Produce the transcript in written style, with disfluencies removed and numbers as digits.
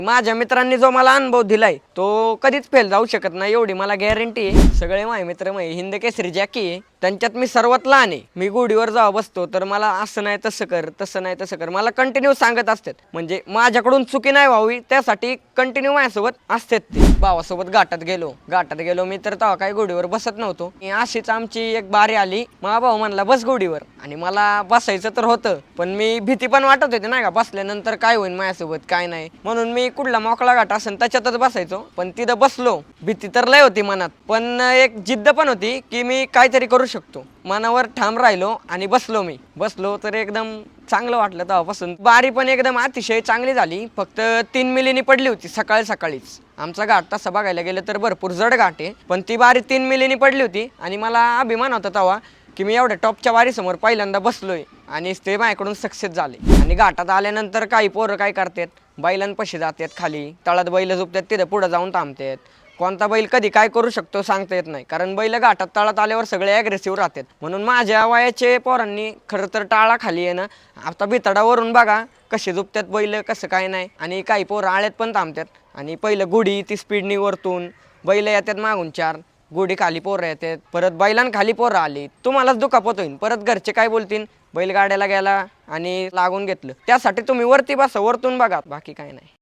माझ्या मित्रांनी जो मला अनुभव दिलाय तो कधीच फेल जाऊ शकत नाही, एवढी मला गॅरंटी आहे। सगळे माझे मित्र हिंद केसरी जॅकी आहे, त्यांच्यात मी सर्वात लहान आहे। मी घोडीवर जेव्हा बसतो तर मला असं नाही तसं कर, तसं नाही तसं कर, मला कंटिन्यू सांगत असतात। म्हणजे माझ्याकडून चुकी नाही व्हावी त्यासाठी कंटिन्यू माझ्यासोबत असतात ते। भावासोबत घाटात गेलो मी, तर तेव्हा काही घोडीवर बसत नव्हतो। अशीच आमची एक बारी आली, माझा भाऊ म्हणला बस घोडीवर, आणि मला बसायचं तर होतं, पण मी भीती पण वाटत होती नाही का, बसल्यानंतर काय होईल माझ्यासोबत काय नाही, म्हणून मी कुठला मोकळा घाट असेल त्याच्यातच बसायचो। पण तिथं बसलो, भीती तर लय होती मनात, पण एक जिद्द पण होती की मी काहीतरी करू शकतो। मनावर ठाम राहिलो आणि बसलो तर एकदम चांगलं वाटलं। तेव्हापासून बारी पण एकदम अतिशय चांगली झाली। फक्त 3 मिलीनी पडली होती सकाळीच। आमचा घाट तसा बघायला गेलं तर भरपूर जड घाट आहे, पण ती बारी 3 मिलीनी पडली होती आणि मला अभिमान होता तेव्हा की मी एवढ्या टॉपच्या बारीसमोर पहिल्यांदा बसलोय आणि ते माझ्याकडून सक्सेस झाले। आणि घाटात आल्यानंतर काही पोरं काय करतात, बैलांपाशी जातात, खाली तळात बैल झोपतात, तिथं पुढे जाऊन थांबतात। कोणता बैल कधी काय करू शकतो सांगता येत नाही, कारण बैल घाटात तळात आल्यावर सगळे ॲग्रेसिव्ह राहतात। म्हणून माझ्या वयाचे पोरांनी खरं तर टाळा खाली आहे ना, आता भितडावरून बघा कसे झोपतात बैल, कसं काय नाही। आणि काही पोरं आळ्यात पण थांबतात, आणि पहिलं गुढी ती स्पीडनी वरतून बैल येतात मागून 4, गुढी खाली पोरं येतात, परत बैलांखाली पोरं आली, तुम्हालाच दुखापत होईल, परत घरचे काय बोलतील, बैलगाड्याला गेला आणि लागून घेतलं। त्यासाठी तुम्ही वरती बसा, वरतून बघा, बाकी काय नाही।